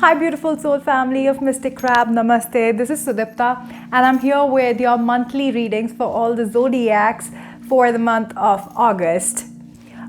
Hi beautiful soul family of Mystic Crab, Namaste. This is Sudipta and I'm here with your monthly readings for all the zodiacs for the month of August.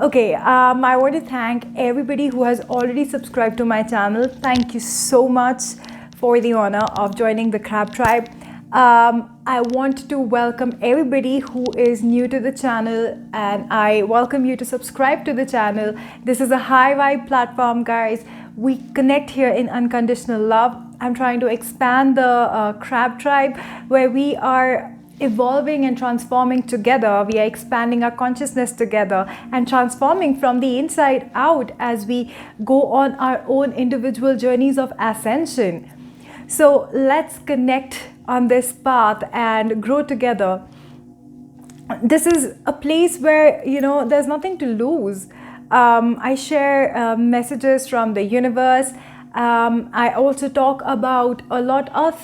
Okay, I want to thank everybody who has already subscribed to my channel. Thank you so much for the honor of joining the Crab Tribe. I want to welcome everybody who is new to the channel and I welcome you to subscribe to the channel. This is a high vibe platform, guys. We connect here in unconditional love. I'm trying to expand the Crab Tribe where we are evolving and transforming together. We are expanding our consciousness together and transforming from the inside out as we go on our own individual journeys of ascension. So let's connect on this path and grow together. This is a place where, there's nothing to lose. I share messages from the universe. I also talk about a lot of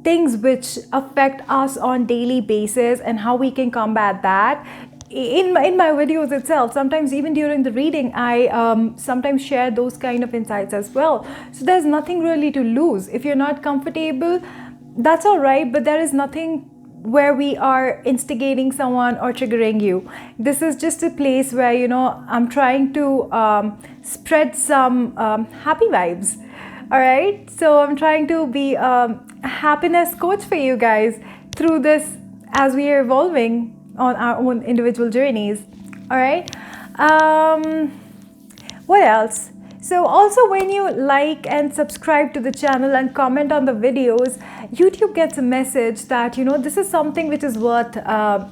things which affect us on daily basis and how we can combat that. In my videos itself, sometimes even during the reading, I sometimes share those kind of insights as well. So there's nothing really to lose. If you're not comfortable, that's all right, but there is nothing where we are instigating someone or triggering you. This is just a place where, I'm trying to spread some happy vibes. All right. So I'm trying to be a happiness coach for you guys through this as we are evolving on our own individual journeys. All right. What else? So also when you like and subscribe to the channel and comment on the videos, YouTube gets a message that, this is something which is worth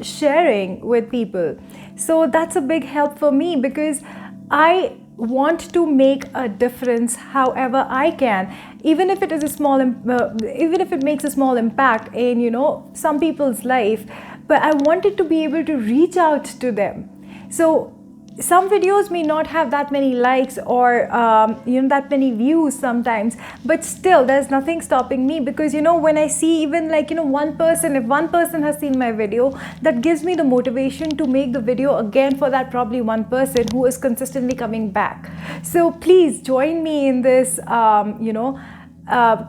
sharing with people. So that's a big help for me because I want to make a difference however I can, even if it is a small, even if it makes a small impact in, some people's life, but I wanted to be able to reach out to them. So some videos may not have that many likes or that many views sometimes, but still there's nothing stopping me because when I see even one person, if one person has seen my video, that gives me the motivation to make the video again for that probably one person who is consistently coming back. So please join me in this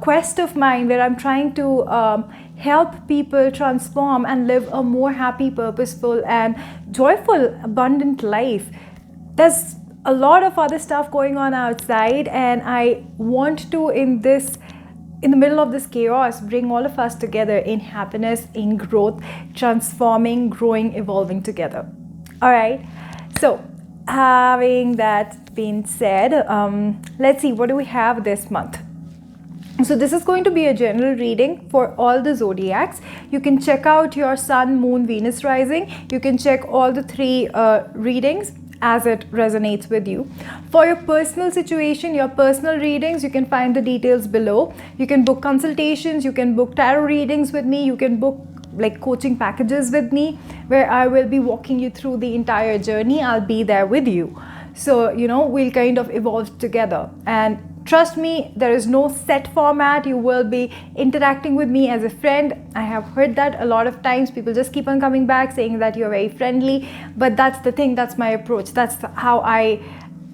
quest of mine where I'm trying to help people transform and live a more happy, purposeful and joyful, abundant life. There's a lot of other stuff going on outside and I want to, in the middle of this chaos, bring all of us together in happiness, in growth, transforming, growing, evolving together. All right. So having that being said, let's see, what do we have this month? So this is going to be a general reading for all the zodiacs. You can check out your sun, moon, Venus rising. You can check all the three readings as it resonates with you. For your personal situation, your personal readings, you can find the details below. You can book consultations, you can book tarot readings with me, you can book coaching packages with me where I will be walking you through the entire journey. I'll be there with you. So, we'll kind of evolve together. And trust me, there is no set format. You will be interacting with me as a friend. I have heard that a lot of times. People just keep on coming back saying that you're very friendly. But that's the thing. That's my approach. That's how I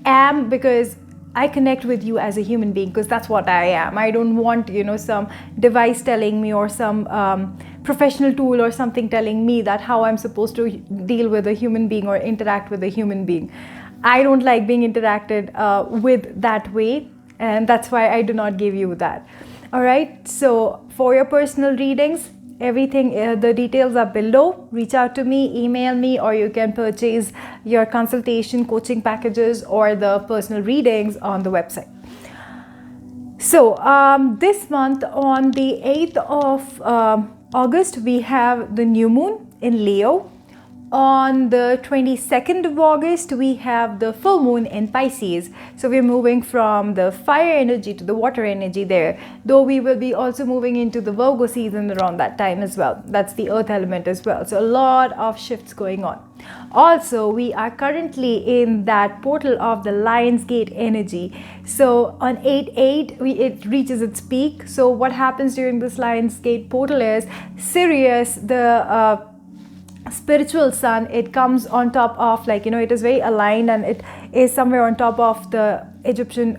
am because I connect with you as a human being because that's what I am. I don't want, some device telling me or some professional tool or something telling me that how I'm supposed to deal with a human being or interact with a human being. I don't like being interacted with that way. And that's why I do not give you that. All right. So for your personal readings, everything, the details are below. Reach out to me, email me, or you can purchase your consultation coaching packages or the personal readings on the website. So this month on the 8th of August, we have the new moon in Leo. On the 22nd of August, we have the full moon in Pisces. So we're moving from the fire energy to the water energy there, though we will be also moving into the Virgo season around that time as well. That's the earth element as well. So a lot of shifts going on. Also, we are currently in that portal of the Lion's Gate energy. So on 8/8, it reaches its peak. So what happens during this Lion's Gate portal is Sirius, the spiritual sun, it comes on top of it is very aligned and it is somewhere on top of the Egyptian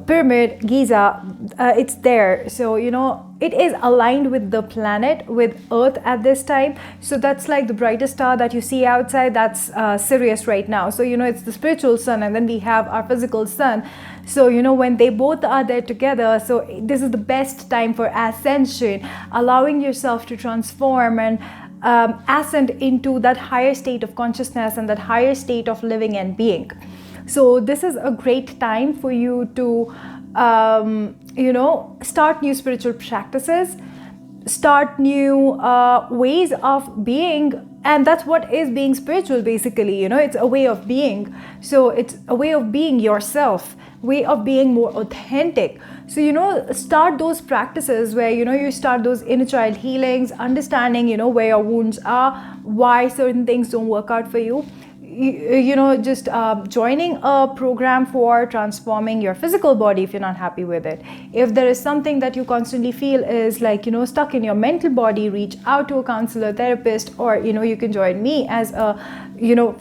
pyramid, Giza, it's there. So it is aligned with the planet, with Earth at this time. So that's like the brightest star that you see outside, that's Sirius right now. So it's the spiritual sun, and then we have our physical sun. So when they both are there together, so this is the best time for ascension, allowing yourself to transform and ascend into that higher state of consciousness and that higher state of living and being. So this is a great time for you to start new spiritual practices, start new ways of being. And that's what is being spiritual, basically. It's a way of being. So it's a way of being yourself, way of being more authentic. So start those practices where you start those inner child healings, understanding where your wounds are, why certain things don't work out for you. Just joining a program for transforming your physical body if you're not happy with it. If there is something that you constantly feel is like stuck in your mental body, reach out to a counselor, therapist, or you can join me as a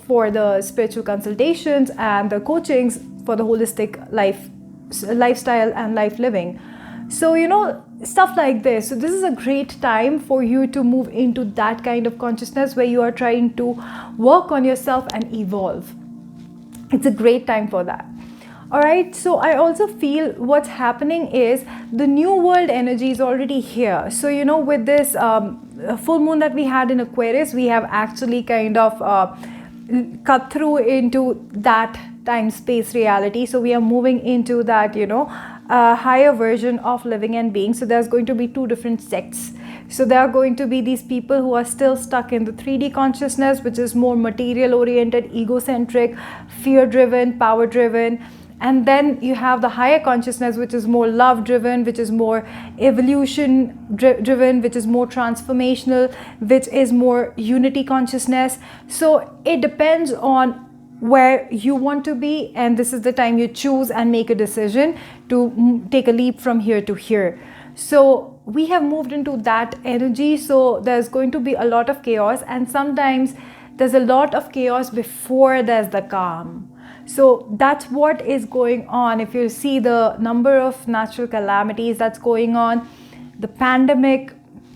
for the spiritual consultations and the coachings for the holistic lifestyle and life living. So stuff like this. So this is a great time for you to move into that kind of consciousness where you are trying to work on yourself and evolve. It's a great time for that. All right, so I also feel what's happening is the new world energy is already here. So with this full moon that we had in Aquarius, we have actually kind of cut through into that time space reality. So we are moving into that higher version of living and being. So there's going to be two different sects. So there are going to be these people who are still stuck in the 3D consciousness, which is more material oriented, egocentric, fear driven, power driven. And then you have the higher consciousness, which is more love driven, which is more evolution driven, which is more transformational, which is more unity consciousness. So it depends on where you want to be, and this is the time you choose and make a decision to take a leap from here to here. So we have moved into that energy. So there's going to be a lot of chaos, and sometimes there's a lot of chaos before there's the calm. So that's what is going on. If you see the number of natural calamities that's going on, the pandemic,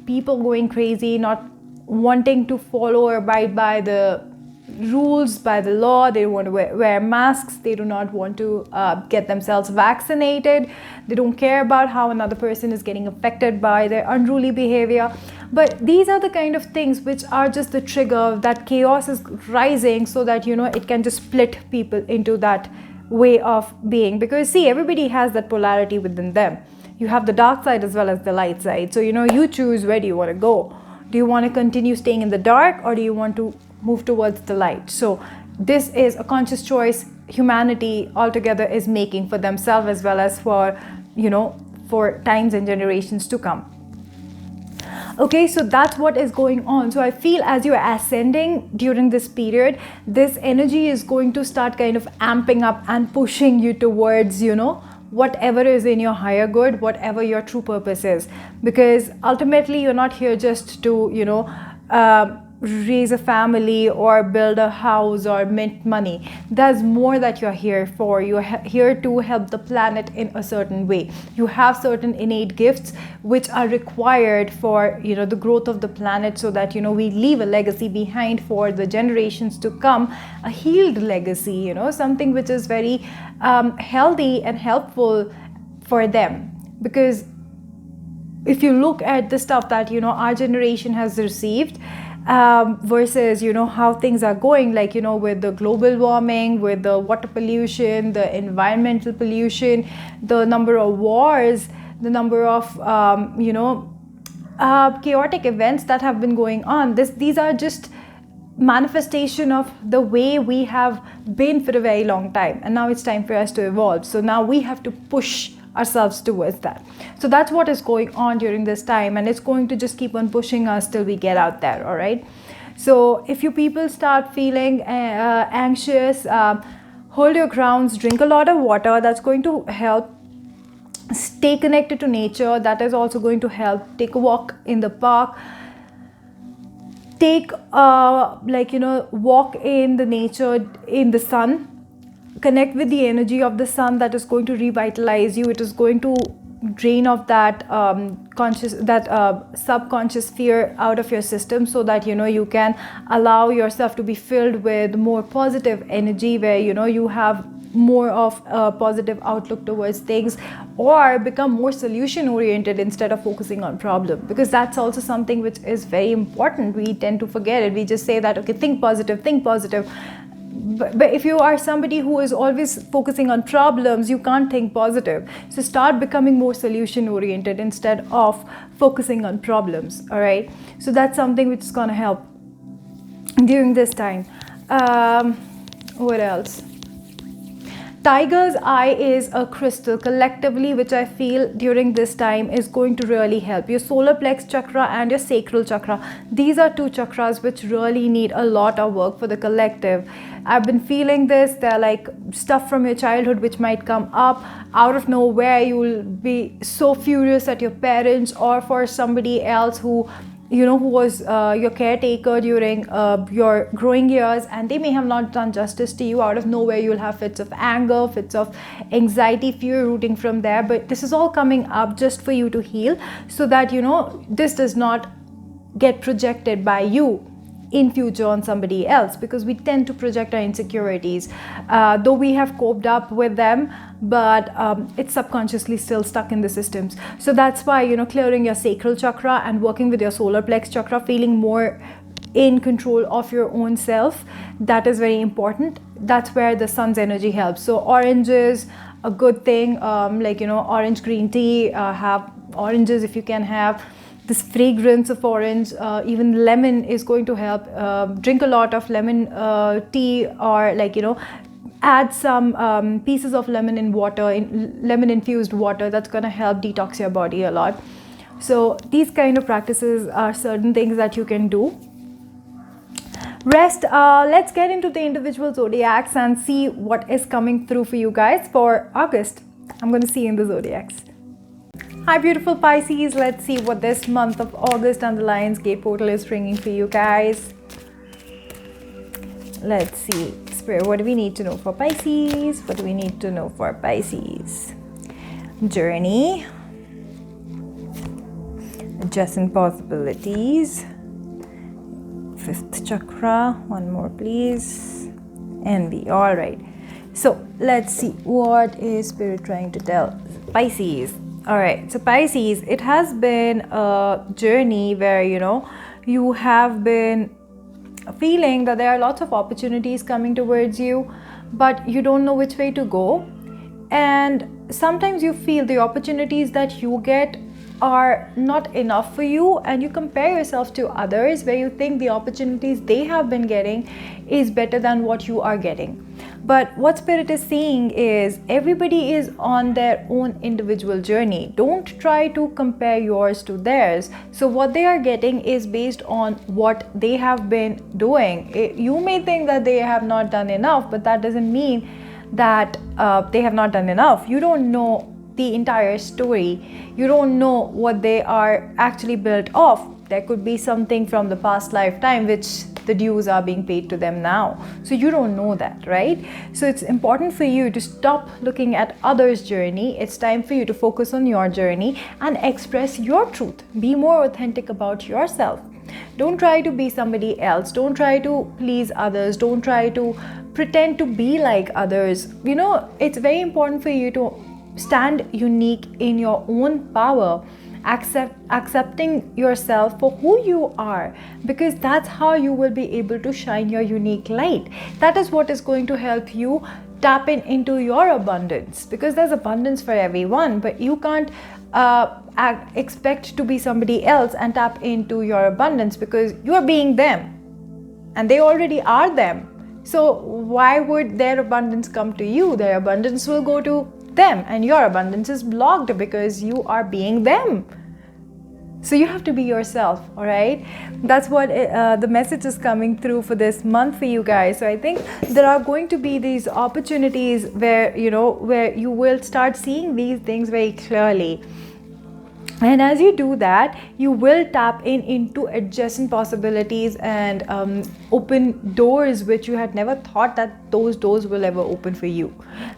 people going crazy, not wanting to follow or abide by the rules, by the law. They don't want to wear masks. They do not want to get themselves vaccinated. They don't care about how another person is getting affected by their unruly behavior. But these are the kind of things which are just the trigger that chaos is rising, so that it can just split people into that way of being. Because see, everybody has that polarity within them. You have the dark side as well as the light side. So you choose, where do you want to go? Do you want to continue staying in the dark, or do you want to move towards the light? So this is a conscious choice humanity altogether is making for themselves, as well as for for times and generations to come. Okay, so that's what is going on. So I feel as you are ascending during this period, this energy is going to start kind of amping up and pushing you towards whatever is in your higher good, whatever your true purpose is. Because ultimately you're not here just to raise a family or build a house or mint money. There's more that you're here for. You're here to help the planet in a certain way. You have certain innate gifts which are required for the growth of the planet, so that we leave a legacy behind for the generations to come, a healed legacy, something which is very healthy and helpful for them. Because if you look at the stuff that our generation has received, versus how things are going, like with the global warming, with the water pollution, the environmental pollution, the number of wars, the number of chaotic events that have been going on. These are just manifestation of the way we have been for a very long time, and now it's time for us to evolve. So now we have to push ourselves towards that. So that's what is going on during this time, and it's going to just keep on pushing us till we get out there. All right, so if you people start feeling anxious, hold your grounds, drink a lot of water. That's going to help. Stay connected to nature. That is also going to help. Take a walk in the park. Take walk in the nature, in the sun. connect with the energy of the sun that is going to revitalize you. It is going to drain of that subconscious fear out of your system, so that you can allow yourself to be filled with more positive energy, where you have more of a positive outlook towards things, or become more solution oriented instead of focusing on problem, because that's also something which is very important. We tend to forget it. We just say that, okay, think positive, but if you are somebody who is always focusing on problems, you can't think positive. So start becoming more solution oriented instead of focusing on problems. All right, so that's something which is going to help during this time. What else? Tiger's eye is a crystal collectively, which I feel during this time is going to really help your solar plex chakra and your sacral chakra. These are two chakras which really need a lot of work for the collective. I've been feeling this. They're like stuff from your childhood which might come up out of nowhere. You will be so furious at your parents, or for somebody else who was your caretaker during your growing years, and they may have not done justice to you. Out of nowhere, you'll have fits of anger, fits of anxiety, fear rooting from there. But this is all coming up just for you to heal, so that this does not get projected by you in future on somebody else, because we tend to project our insecurities, though we have coped up with them, but it's subconsciously still stuck in the systems. So that's why clearing your sacral chakra and working with your solar plex chakra, feeling more in control of your own self, that is very important. That's where the sun's energy helps. So orange is a good thing, orange green tea, have oranges if you can have this fragrance of orange. Even lemon is going to help. Drink a lot of lemon tea, or add some pieces of lemon in water, in lemon infused water. That's going to help detox your body a lot. So these kind of practices are certain things that you can do. Rest, let's get into the individual zodiacs and see what is coming through for you guys for August. I'm going to see you in the zodiacs. Hi beautiful Pisces, let's see what this month of August and the Lion's Gate portal is bringing for you guys. Let's see, Spirit, what do we need to know for Pisces? What do we need to know for Pisces? Journey, adjacent possibilities, fifth chakra, one more please, envy. All right, so let's see what is Spirit trying to tell Pisces. All right, so Pisces, it has been a journey where you have been feeling that there are lots of opportunities coming towards you, but you don't know which way to go. And sometimes you feel the opportunities that you get are not enough for you, and you compare yourself to others where you think the opportunities they have been getting is better than what you are getting. But what Spirit is saying is everybody is on their own individual journey. Don't try to compare yours to theirs. So what they are getting is based on what they have been doing. You may think that they have not done enough, but that doesn't mean that they have not done enough. You don't know the entire story. You don't know what they are actually built of. There could be something from the past lifetime which the dues are being paid to them now. So you don't know that, right? So it's important for you to stop looking at others' journey. It's time for you to focus on your journey and express your truth. Be more authentic about yourself. Don't try to be somebody else. Don't try to please others. Don't try to pretend to be like others. It's very important for you to stand unique in your own power, accepting yourself for who you are, because that's how you will be able to shine your unique light. That is what is going to help you tap into your abundance, because there's abundance for everyone, but you can't expect to be somebody else and tap into your abundance, because you are being them and they already are them. So why would their abundance come to you? Their abundance will go to them, and your abundance is blocked because you are being them. So you have to be yourself. All right, that's what the message is coming through for this month for you guys. So I think there are going to be these opportunities where you will start seeing these things very clearly. And as you do that, you will tap into adjacent possibilities and open doors which you had never thought that those doors will ever open for you.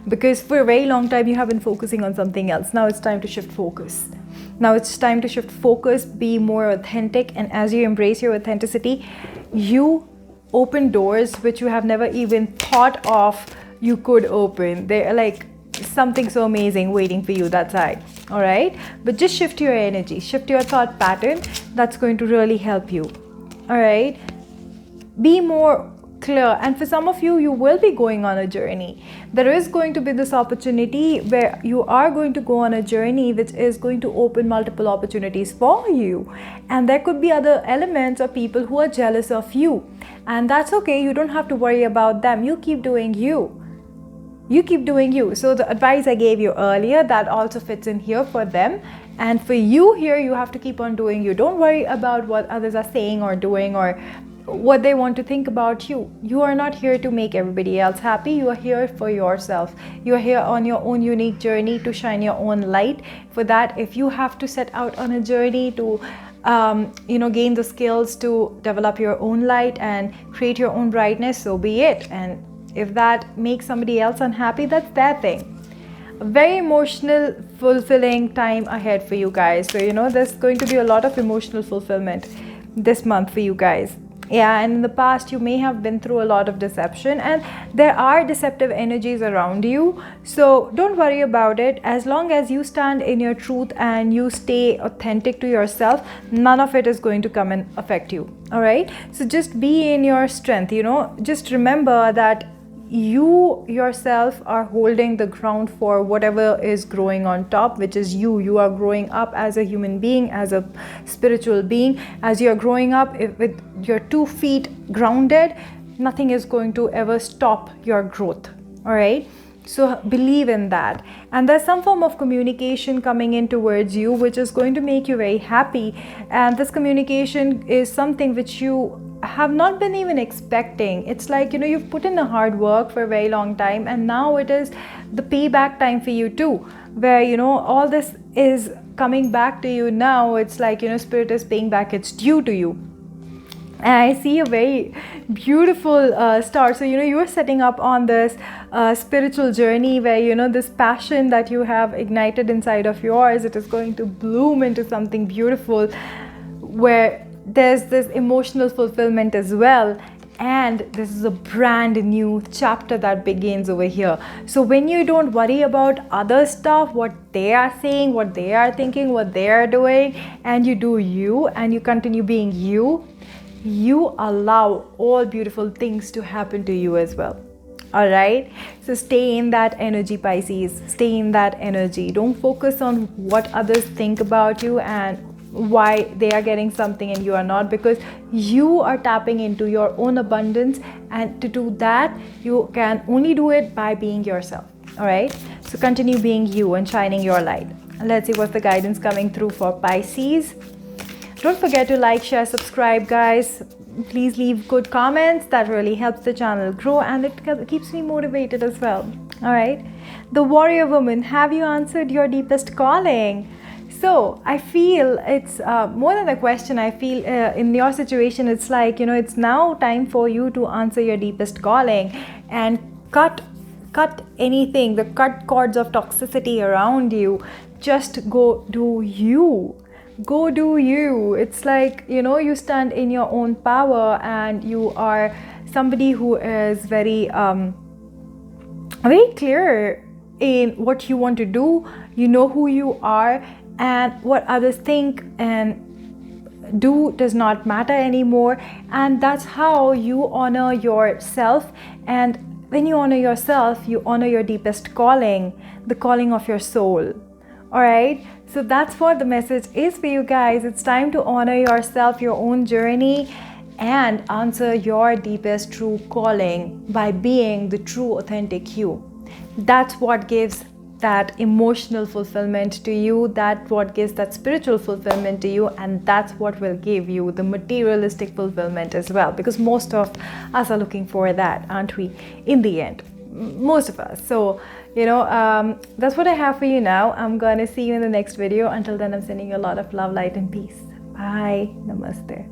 Because for a very long time, you have been focusing on something else. Now it's time to shift focus. Now it's time to shift focus, be more authentic. And as you embrace your authenticity, you open doors which you have never even thought of you could open. They're like something so amazing waiting for you that side. All right, but just shift your energy, shift your thought pattern. That's going to really help you. All right, be more clear. And for some of you, you will be going on a journey. There is going to be this opportunity where you are going to go on a journey which is going to open multiple opportunities for you. And there could be other elements or people who are jealous of you, and that's okay. You don't have to worry about them. You keep doing you. You keep doing you. So the advice I gave you earlier, that also fits in here for them. And for you here, you have to keep on doing you. Don't worry about what others are saying or doing or what they want to think about you. You are not here to make everybody else happy. You are here for yourself. You are here on your own unique journey to shine your own light. For that, if you have to set out on a journey to gain the skills to develop your own light and create your own brightness, so be it. And if that makes somebody else unhappy, that's their thing. A very emotional, fulfilling time ahead for you guys. So, there's going to be a lot of emotional fulfillment this month for you guys. Yeah, and in the past, you may have been through a lot of deception, and there are deceptive energies around you. So don't worry about it. As long as you stand in your truth and you stay authentic to yourself, none of it is going to come and affect you. All right. So just be in your strength. Just remember that you yourself are holding the ground for whatever is growing on top, which is you. You are growing up as a human being, as a spiritual being. As you are growing up with your 2 feet grounded, nothing is going to ever stop your growth. All right. So believe in that. And there's some form of communication coming in towards you, which is going to make you very happy. And this communication is something which you have not been even expecting. It's like, you've put in the hard work for a very long time, and now it is the payback time for you too, where, all this is coming back to you now. It's like, spirit is paying back its due to you. And I see a very beautiful star. So, you are setting up on this spiritual journey where, this passion that you have ignited inside of yours, it is going to bloom into something beautiful where there's this emotional fulfillment as well. And this is a brand new chapter that begins over here. So when you don't worry about other stuff, what they are saying, what they are thinking, what they are doing, and you do you and you continue being you, you allow all beautiful things to happen to you as well. All right. So stay in that energy, Pisces. Stay in that energy. Don't focus on what others think about you and why they are getting something and you are not, because you are tapping into your own abundance, and to do that you can only do it by being yourself. All right, so continue being you and shining your light. Let's see what's the guidance coming through for Pisces. Don't forget to like, share, subscribe, guys. Please leave good comments. That really helps the channel grow, and it keeps me motivated as well. All right, the warrior woman, have you answered your deepest calling? So I feel it's more than a question. I feel in your situation, it's like, it's now time for you to answer your deepest calling and cut anything, the cut cords of toxicity around you. Just go do you. Go do you. It's like, you stand in your own power, and you are somebody who is very clear in what you want to do. You know who you are, and what others think and do does not matter anymore. And that's how you honor yourself. And when you honor yourself, you honor your deepest calling, the calling of your soul. All right, so that's what the message is for you guys. It's time to honor yourself, your own journey, and answer your deepest true calling by being the true authentic you. That's what gives that emotional fulfillment to you, that's what gives that spiritual fulfillment to you, and that's what will give you the materialistic fulfillment as well, because most of us are looking for that, aren't we, in the end? most of us. So, that's what I have for you now. I'm gonna see you in the next video. Until then, I'm sending you a lot of love, light, and peace. Bye. Namaste.